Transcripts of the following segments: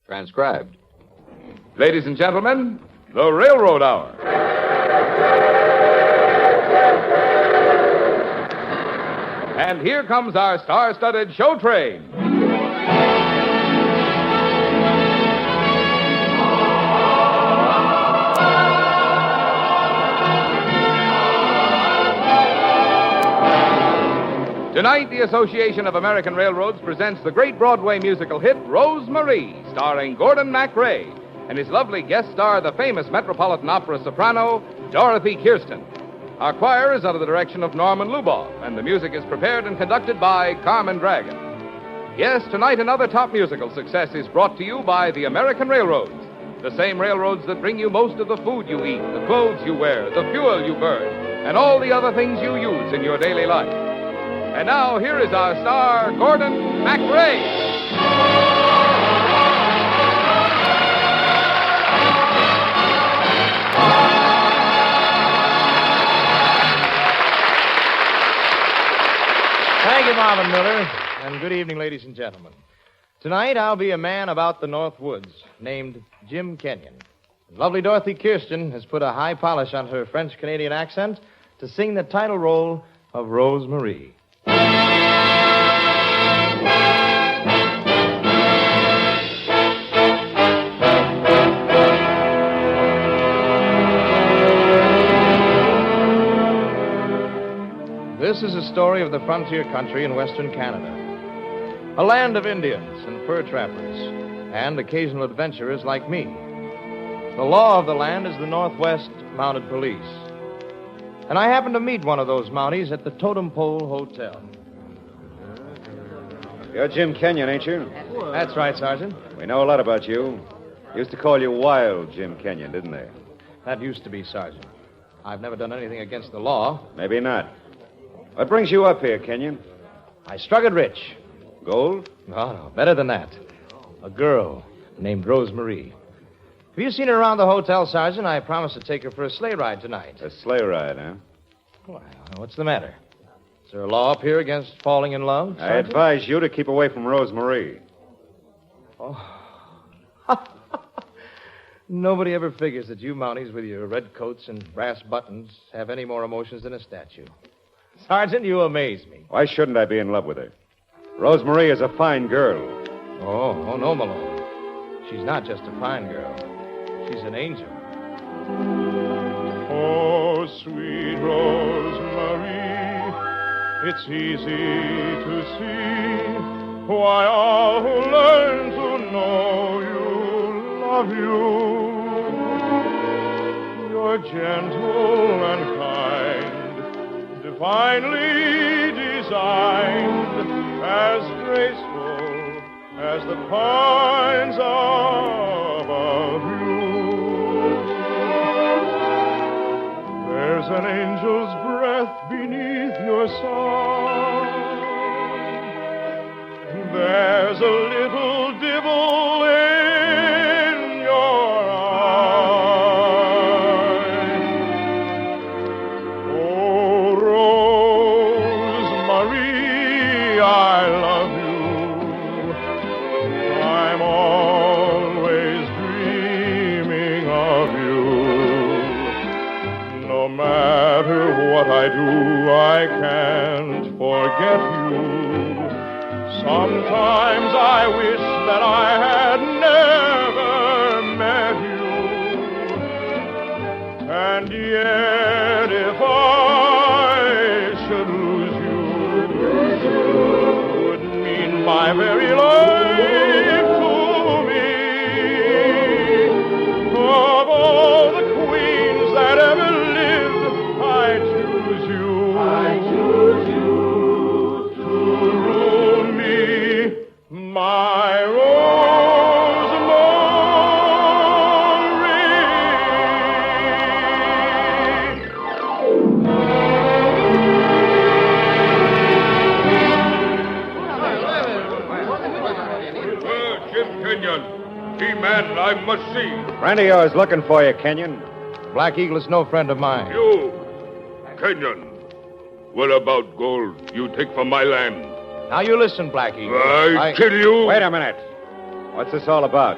Transcribed. Ladies and gentlemen, the Railroad Hour. And here comes our star-studded show train. Tonight, the Association of American Railroads presents the great Broadway musical hit, Rose Marie, starring Gordon MacRae, and his lovely guest star, the famous Metropolitan Opera soprano, Dorothy Kirsten. Our choir is under the direction of Norman Luboff, and the music is prepared and conducted by Carmen Dragon. Yes, tonight another top musical success is brought to you by the American Railroads, the same railroads that bring you most of the food you eat, the clothes you wear, the fuel you burn, and all the other things you use in your daily life. And now, here is our star, Gordon MacRae. Thank you, Marvin Miller, and good evening, ladies and gentlemen. Tonight, I'll be a man about the North Woods named Jim Kenyon. Lovely Dorothy Kirsten has put a high polish on her French-Canadian accent to sing the title role of Rose Marie. This is a story of the frontier country in western Canada. A land of Indians and fur trappers, and occasional adventurers like me. The law of the land is the Northwest Mounted Police. And I happened to meet one of those Mounties at the Totem Pole Hotel. You're Jim Kenyon, ain't you? That's right, Sergeant. We know a lot about you. Used to call you Wild Jim Kenyon, didn't they? That used to be, Sergeant. I've never done anything against the law. Maybe not. What brings you up here, Kenyon? I struck it rich. Gold? No, better than that. A girl named Rose Marie. Have you seen her around the hotel, Sergeant? I promised to take her for a sleigh ride tonight. A sleigh ride, huh? Well, what's the matter? Is there a law up here against falling in love, I Sergeant? advise you to keep away from Rose Marie. Oh. Nobody ever figures that you Mounties with your red coats and brass buttons have any more emotions than a statue. Sergeant, you amaze me. Why shouldn't I be in love with her? Rose Marie is a fine girl. Oh, no, Malone. She's not just a fine girl. She's an angel. Oh, sweet Rose Marie, it's easy to see why all who learn to know you love you. You're gentle and kind, divinely designed, as graceful as the pines above you. There's an angel's breath beneath your song. There's a little divil in your eye. Oh, Rose Marie, I love you. I'm always dreaming of you. No matter what I do, I can't forget you. Sometimes I wish that I had never met you. And yet if I should lose you, it would mean my very life to me. Of all the queens that ever lived, I choose you. I choose you to rule me, my Rose Jim Kenyon. He-Man, I must see. Friend of yours looking for you, Kenyon. Black Eagle is no friend of mine. You, Kenyon. What about gold you take from my land? Now you listen, Black Eagle. I kill you. Wait a minute. What's this all about?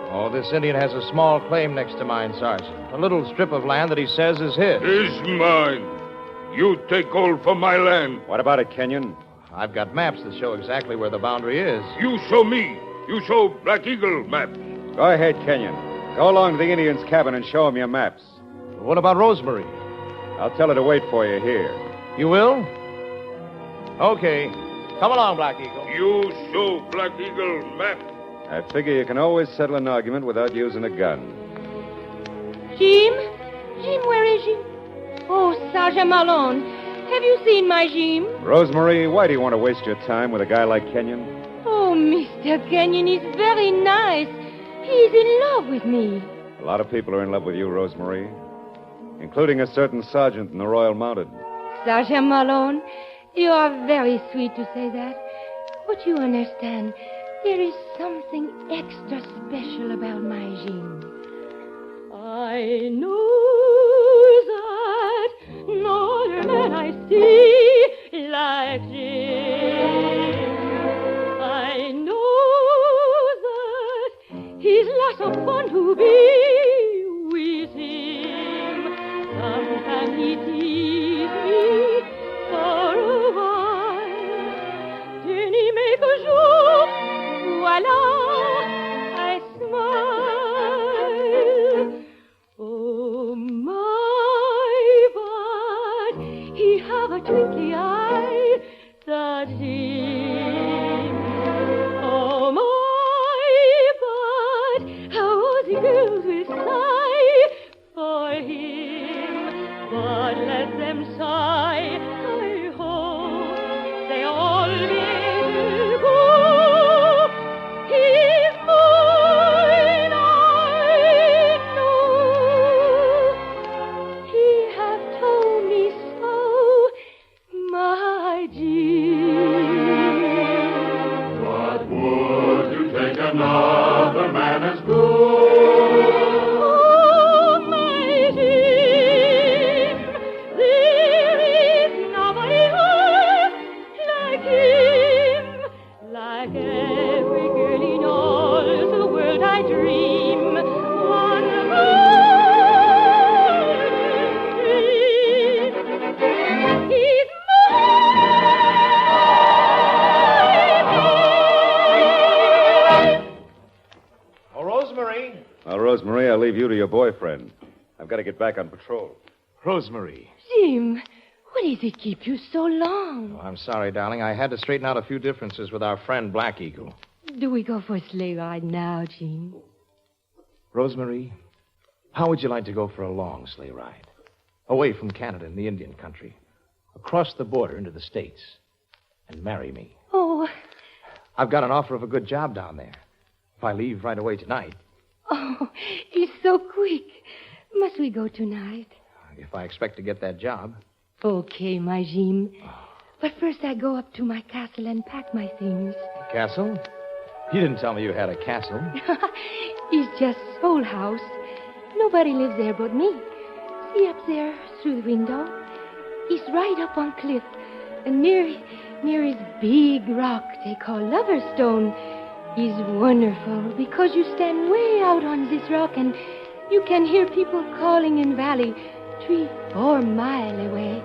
Oh, this Indian has a small claim next to mine, Sergeant. A little strip of land that he says is his. Is mine. You take all for my land. What about it, Kenyon? I've got maps that show exactly where the boundary is. You show me. You show Black Eagle map. Go ahead, Kenyon. Go along to the Indian's cabin and show him your maps. What about Rosemary? I'll tell her to wait for you here. You will? Okay. Come along, Black Eagle. You show Black Eagle map. I figure you can always settle an argument without using a gun. Jim? Jim, where is he? Oh, Sergeant Malone. Have you seen my Jim? Rosemary, why do you want to waste your time with a guy like Kenyon? Oh, Mr. Kenyon is very nice. He's in love with me. A lot of people are in love with you, Rosemary, including a certain sergeant in the Royal Mounted. Sergeant Malone, you are very sweet to say that. But you understand, there is something extra special about my Jim. I know that no other man I see like Jim. I know that he's lots of fun to be with him. Sometimes he teases me for a while. Then he make a joke. Voila, I smile. Oh, my, but he have a twinkly eye, that him. Oh, my, but how the girls will sigh for him. But let them sigh, I hope they all will go. He's mine, I know. He have told me so, my Jim. What would you take another man as good? Oh, my Jim, there is nobody else like him, like every girl in all the world I dream. One dream. He's mine. Oh, Rosemary. Well, Rosemary, I'll leave you to your boyfriend. I've got to get back on patrol. Rosemary. Jim, what does it keep you so long? Oh, I'm sorry, darling. I had to straighten out a few differences with our friend Black Eagle. Do we go for a sleigh ride now, Jim? Rosemary, how would you like to go for a long sleigh ride? Away from Canada and the Indian country. Across the border into the States. And marry me. Oh, I've got an offer of a good job down there. If I leave right away tonight. oh, it's so quick. Must we go tonight? If I expect to get that job. Okay, my Jim. But first I go up to my castle and pack my things. Castle? You didn't tell me you had a castle. It's just Soul House. Nobody lives there but me. See up there through the window? It's right up on cliff. And near his big rock they call Lover's Stone. Is wonderful because you stand way out on this rock and you can hear people calling in valley 3-4 miles away.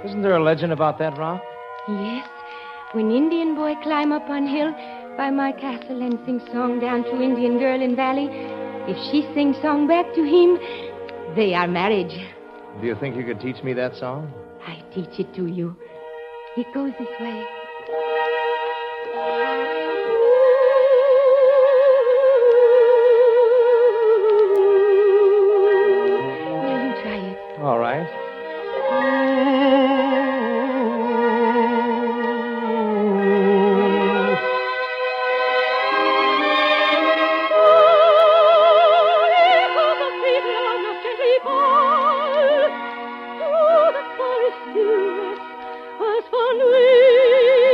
Isn't there a legend about that rock? Yes, when Indian boy climb up on hill by my castle and sing song down to Indian girl in valley, if she sing song back to him, they are married. Do you think you could teach me that song? I teach it to you. It goes this way. Now you try it. All right. As for me,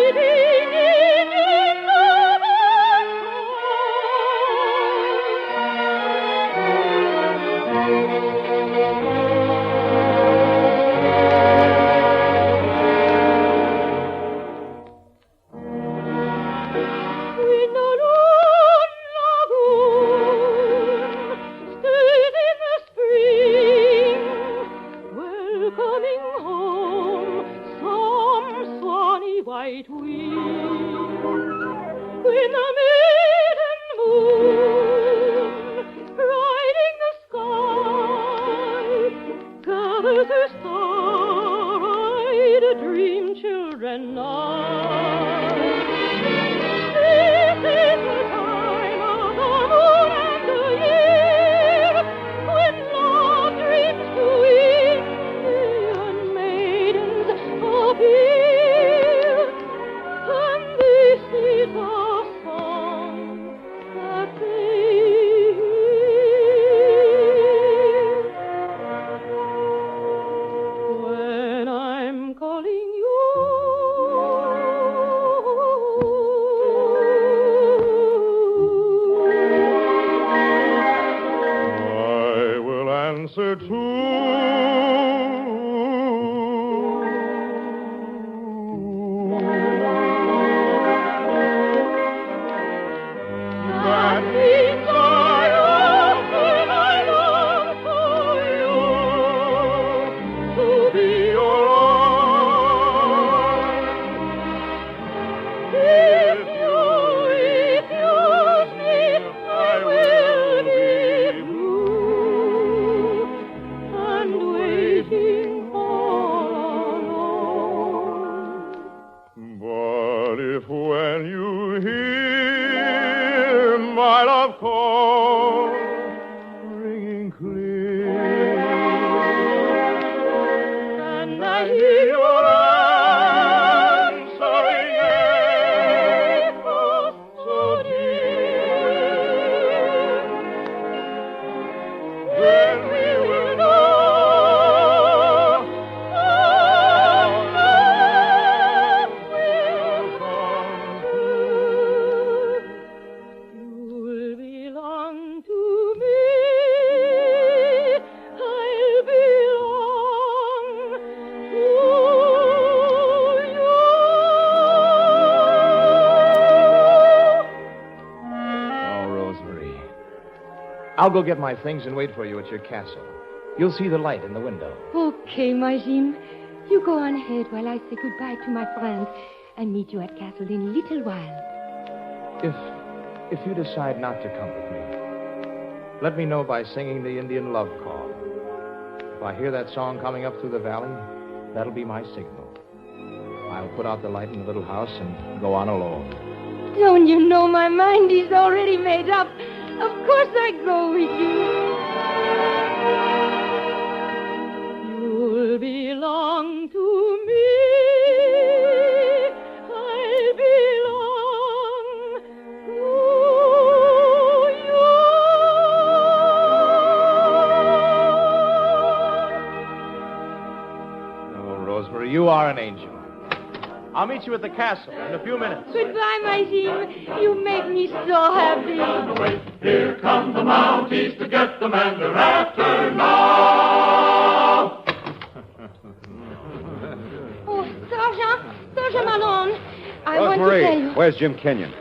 answer to. That means I love and I long for you to be your own. If you refuse me, I will be blue and waiting all alone. But if when you hear my love call ringing clear, and I hear your answering echo so dear, then we will know our love will come true. You'll belong to me. I'll belong to you. Oh, Rosemary. I'll go get my things and wait for you at your castle. You'll see the light in the window. Okay, my Jim. You go on ahead while I say goodbye to my friends and meet you at castle in a little while. If you decide not to come with me, let me know by singing the Indian love call. If I hear that song coming up through the valley, that'll be my signal. I'll put out the light in the little house and go on alone. Don't you know my mind is already made up? Of course I go with you. You'll belong to me. I'll belong to you. Oh, Rosemary, you are an angel. I'll meet you at the castle in a few minutes. Goodbye, my Jim. You make me so happy. Here come the Mounties to get the man they're after now. Oh, Sergeant Malone, I want to Rosemary, tell you. where's Jim Kenyon?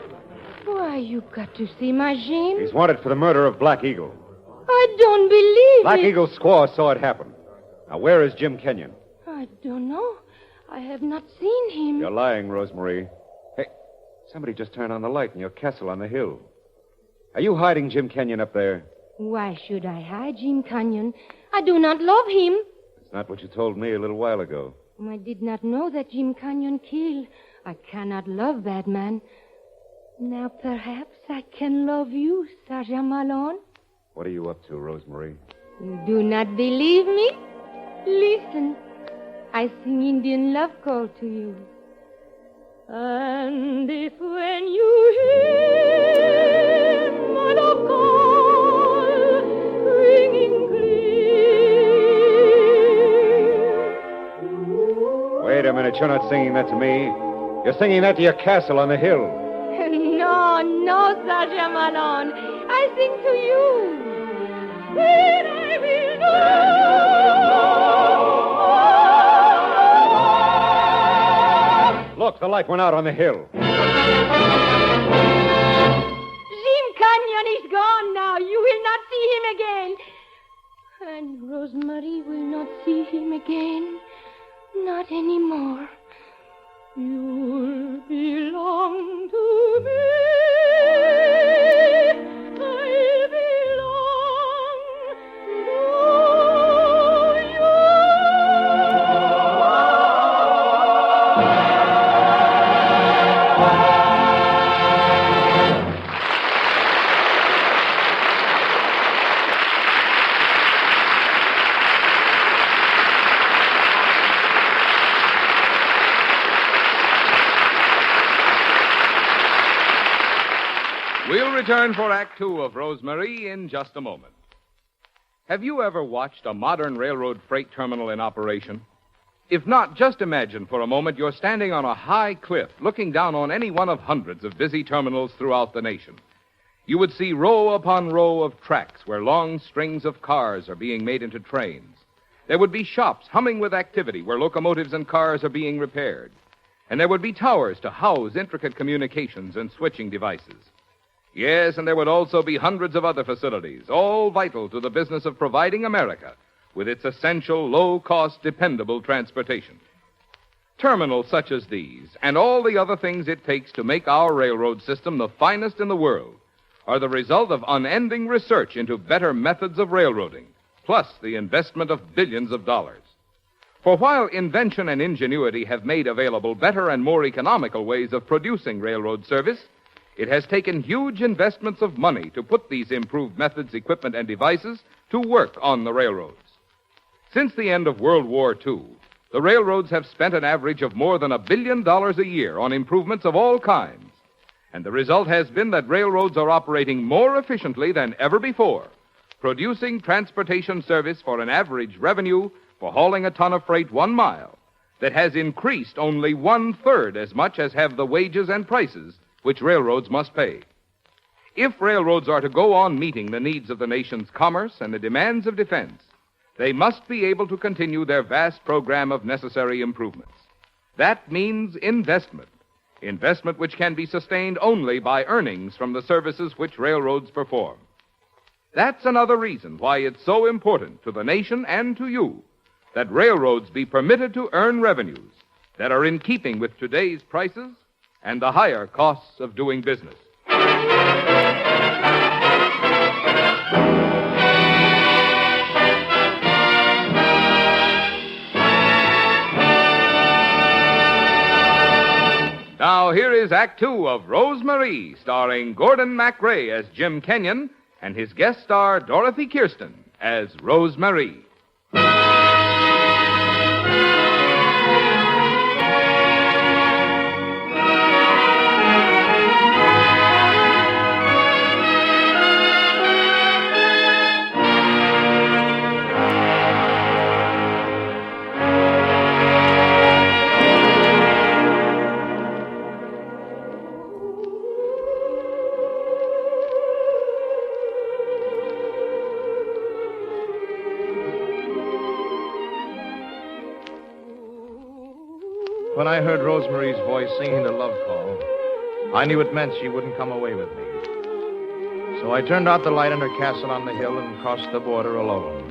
Why, you got to see my Jim. He's wanted for the murder of Black Eagle. I don't believe Black it. Eagle's squaw saw it happen. Now, where is Jim Kenyon? I don't know. I have not seen him. You're lying, Rosemary. Hey, somebody just turned on the light in your castle on the hill. Are you hiding Jim Kenyon up there? Why should I hide Jim Kenyon? I do not love him. It's not what you told me a little while ago. I did not know that Jim Kenyon killed. I cannot love that man. Now, perhaps I can love you, Sergeant Malone. What are you up to, Rosemary? You do not believe me? Listen. I sing Indian love call to you. And if when you hear my love call ringing clear. Wait a minute, you're not singing that to me. You're singing that to your castle on the hill. No, Sergeant Malone. I sing to you. Then I will know. Look, the light went out on the hill. Jim Kenyon is gone now. You will not see him again. And Rosemary will not see him again. Not anymore. You'll belong to me. I'll belong to you. We'll return for Act Two of Rosemary in just a moment. Have you ever watched a modern railroad freight terminal in operation? If not, just imagine for a moment you're standing on a high cliff looking down on any one of hundreds of busy terminals throughout the nation. you would see row upon row of tracks where long strings of cars are being made into trains. There would be shops humming with activity where locomotives and cars are being repaired. And there would be towers to house intricate communications and switching devices. Yes, and there would also be hundreds of other facilities, all vital to the business of providing America with its essential, low-cost, dependable transportation. Terminals such as these, and all the other things it takes to make our railroad system the finest in the world, are the result of unending research into better methods of railroading, plus the investment of billions of dollars. For while invention and ingenuity have made available better and more economical ways of producing railroad service, it has taken huge investments of money to put these improved methods, equipment, and devices to work on the railroads. Since the end of World War II, the railroads have spent an average of more than $1 billion a year on improvements of all kinds. And the result has been that railroads are operating more efficiently than ever before, producing transportation service for an average revenue for hauling a ton of freight 1 mile that has increased only 1/3 as much as have the wages and prices which railroads must pay. If railroads are to go on meeting the needs of the nation's commerce and the demands of defense, they must be able to continue their vast program of necessary improvements. That means investment which can be sustained only by earnings from the services which railroads perform. That's another reason why it's so important to the nation and to you that railroads be permitted to earn revenues that are in keeping with today's prices and the higher costs of doing business. Now, here is Act Two of Rose-Marie, starring Gordon MacRae as Jim Kenyon and his guest star Dorothy Kirsten as Rose-Marie. When I heard Rose-Marie's voice singing the love call, I knew it meant she wouldn't come away with me. So I turned out the light in her castle on the hill and crossed the border alone.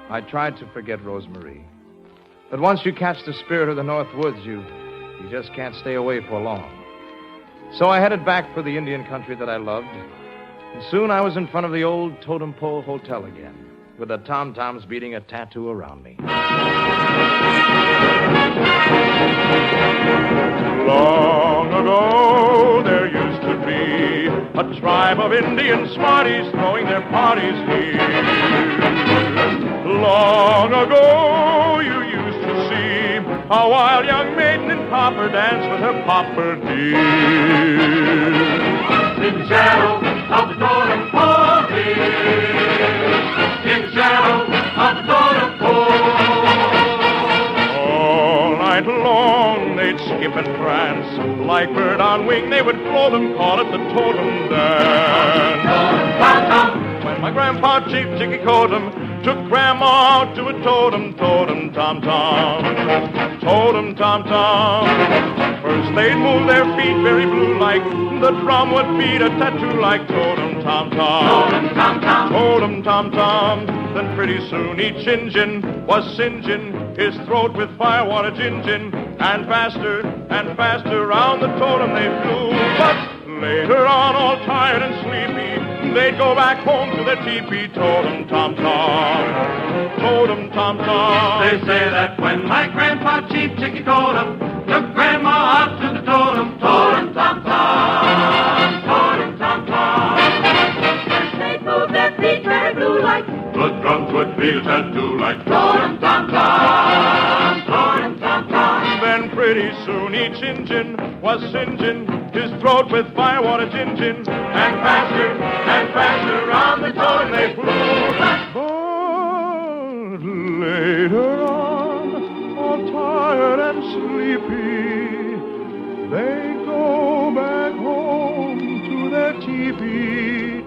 I tried to forget Rose-Marie. But once you catch the spirit of the North Woods, you just can't stay away for long. So I headed back for the Indian country that I loved, and soon I was in front of the old Totem Pole Hotel again, with the tom-toms beating a tattoo around me. Long ago, there used to be a tribe of Indian smarties throwing their parties here. Long ago, you used to see a wild young maiden in copper dance with her popper dear. In the shadow of the totem pole, in the shadow of the totem pole. All night long they'd skip and prance, like bird on wing they would flow them, call it the totem dance. When my grandpa Chief Chicky Totem took Grandma out to a totem, totem, tom-tom, totem, tom-tom. First they'd move their feet very blue like the drum would beat a tattoo like totem, tom-tom, totem, tom-tom, totem, tom-tom. Then pretty soon each Injun was singeing his throat with firewater gin-gin, and faster round the totem they flew. But later on, all tired and sleepy, they'd go back home to their teepee, totem, tom-tom, totem, tom-tom. They say that when my grandpa Chief Chicky Totem took Grandma out to the totem, totem, tom-tom, totem, tom-tom. They'd move their feet very blue like the drums would beat a tattoo like totem, tom-tom, totem, tom-tom. Then pretty soon each Injun was singeing his throat with firewater gin. And faster round the totem they flew. But later on, all tired and sleepy, they go back home to their teepee.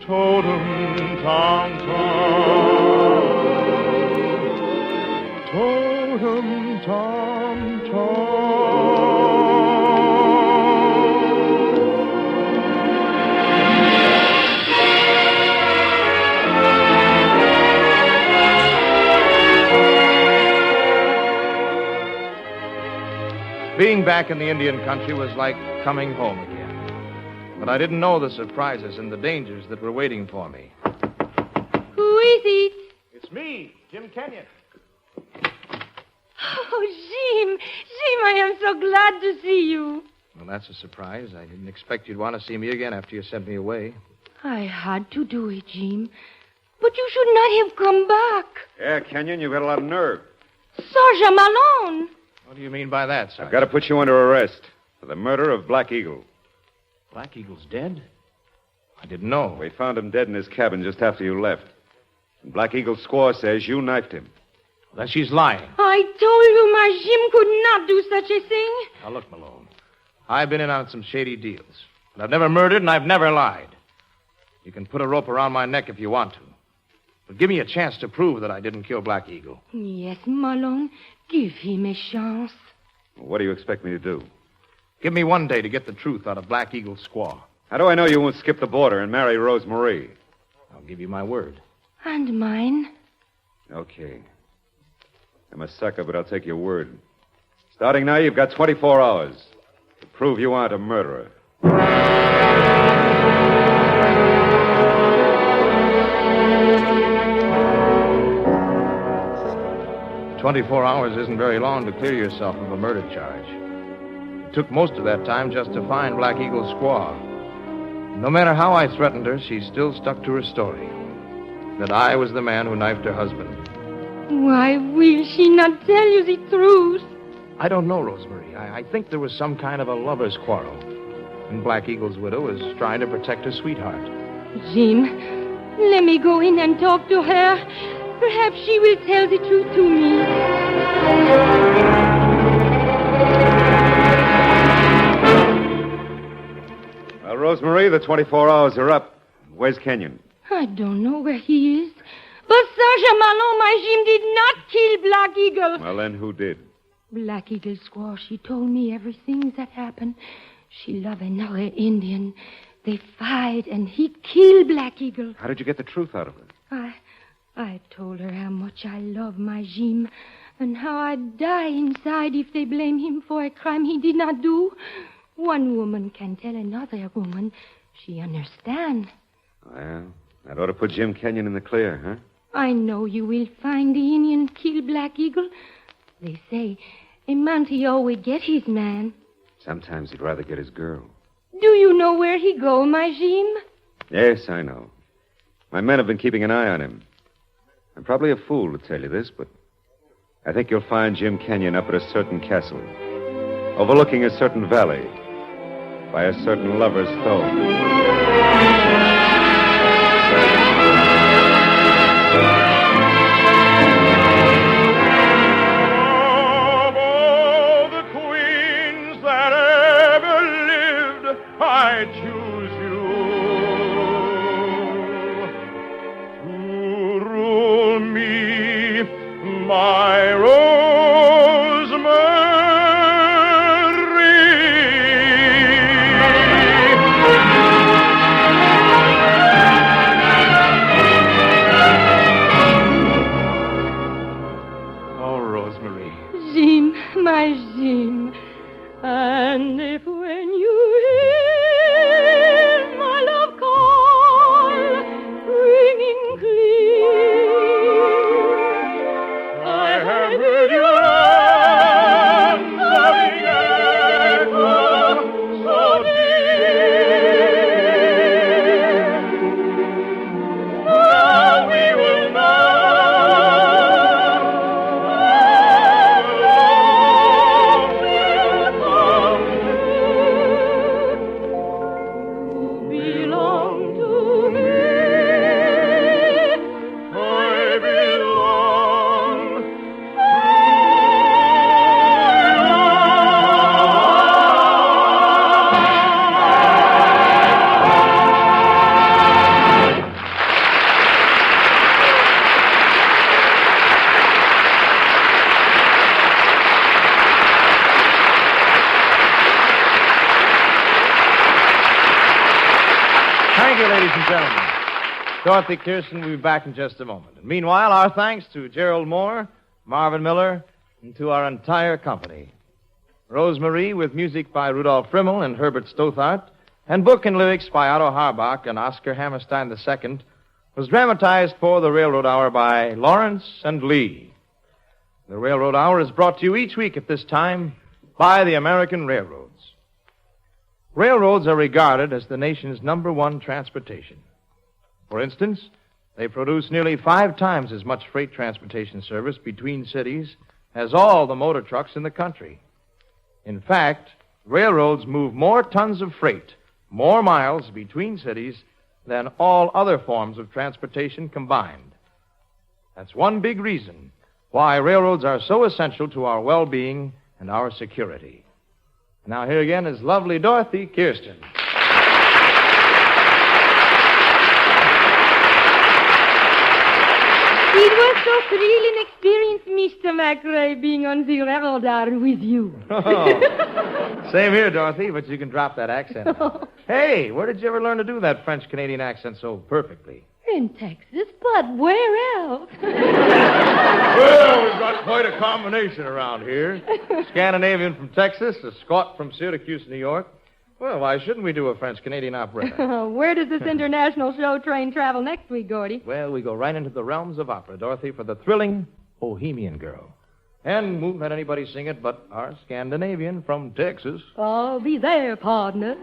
Totem, tom, tom. Totem, tom, tom. Being back in the Indian country was like coming home again. But I didn't know the surprises and the dangers that were waiting for me. Who is it? It's me, Jim Kenyon. Oh, Jim. Jim, I am so glad to see you. Well, that's a surprise. I didn't expect you'd want to see me again after you sent me away. I had to do it, Jim. But you should not have come back. Yeah, Kenyon, you've got a lot of nerve. Sergeant Malone. What do you mean by that, Sergeant? I've got to put you under arrest for the murder of Black Eagle. Black Eagle's dead? I didn't know. We found him dead in his cabin just after you left. And Black Eagle's squaw says you knifed him. That she's lying. I told you my Jim could not do such a thing. Now, look, Malone. I've been in on some shady deals. But I've never murdered and I've never lied. You can put a rope around my neck if you want to. But give me a chance to prove that I didn't kill Black Eagle. Yes, Malone. Give him a chance. What do you expect me to do? Give me one day to get the truth out of Black Eagle's squaw. How do I know you won't skip the border and marry Rose Marie? I'll give you my word. And mine. Okay. I'm a sucker, but I'll take your word. Starting now, you've got 24 hours to prove you aren't a murderer. 24 hours isn't very long to clear yourself of a murder charge. It took most of that time just to find Black Eagle's squaw. No matter how I threatened her, she still stuck to her story. That I was the man who knifed her husband. Why will she not tell you the truth? I don't know, Rosemary. I think there was some kind of a lover's quarrel. And Black Eagle's widow is trying to protect her sweetheart. Jim, let me go in and talk to her. Perhaps she will tell the truth to me. Well, Rosemary, the 24 hours are up. Where's Kenyon? I don't know where he is. But Sergeant Malone, my Jim did not kill Black Eagle. Well, then who did? Black Eagle's squaw, she told me everything that happened. She loved another Indian. They fight, and he killed Black Eagle. How did you get the truth out of her? I told her how much I love my Jim and how I'd die inside if they blame him for a crime he did not do. One woman can tell another woman. She understands. Well, that ought to put Jim Kenyon in the clear, huh? I know you will find the Indian kill Black Eagle. They say a man he always get his man. Sometimes he'd rather get his girl. Do you know where he go, my Jim? Yes, I know. My men have been keeping an eye on him. I'm probably a fool to tell you this, but I think you'll find Jim Kenyon up at a certain castle, overlooking a certain valley, by a certain lover's stone. I choose you to rule me, my Rosemary. gentlemen. Dorothy Kirsten will be back in just a moment. And meanwhile, our thanks to Gerald Moore, Marvin Miller, and to our entire company. Rosemarie, with music by Rudolph Frimmel and Herbert Stothart, and book and lyrics by Otto Harbach and Oscar Hammerstein II, was dramatized for the Railroad Hour by Lawrence and Lee. The Railroad Hour is brought to you each week at this time by the American Railroads. Railroads are regarded as the nation's #1 transportation. For instance, they produce nearly 5 times as much freight transportation service between cities as all the motor trucks in the country. In fact, railroads move more tons of freight, more miles between cities than all other forms of transportation combined. That's one big reason why railroads are so essential to our well-being and our security. Now here again is lovely Dorothy Kirsten. It was so thrilling experience, Mr. MacRae, being on the railroad hour with you. Same here, Dorothy, but you can drop that accent. Hey, where did you ever learn to do that French-Canadian accent so perfectly? In Texas, but where else? Well, we've got quite a combination around here. Scandinavian from Texas, a Scot from Syracuse, New York. Well, why shouldn't we do a French-Canadian operetta? Where does this international show train travel next week, Gordy? Well, we go right into the realms of opera, Dorothy, for the thrilling Bohemian Girl. And won't let anybody sing it but our Scandinavian from Texas. I'll be there, partner.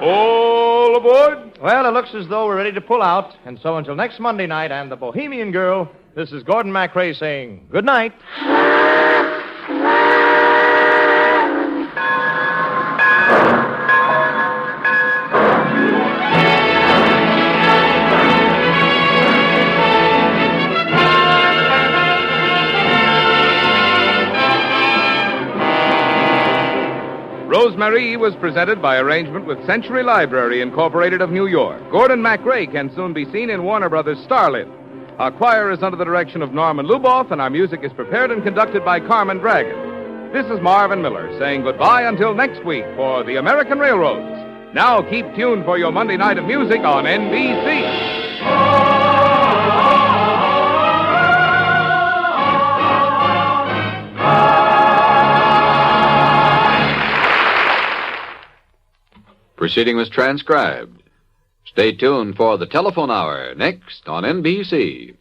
All aboard! Well, it looks as though we're ready to pull out. And so until next Monday night and the Bohemian Girl, this is Gordon MacRae saying good night. Rosemarie was presented by arrangement with Century Library Incorporated of New York. Gordon MacRae can soon be seen in Warner Brothers' Starlit. Our choir is under the direction of Norman Luboff, and our music is prepared and conducted by Carmen Dragon. This is Marvin Miller saying goodbye until next week for the American Railroads. Now keep tuned for your Monday night of music on NBC. Proceeding was transcribed. Stay tuned for the Telephone Hour next on NBC.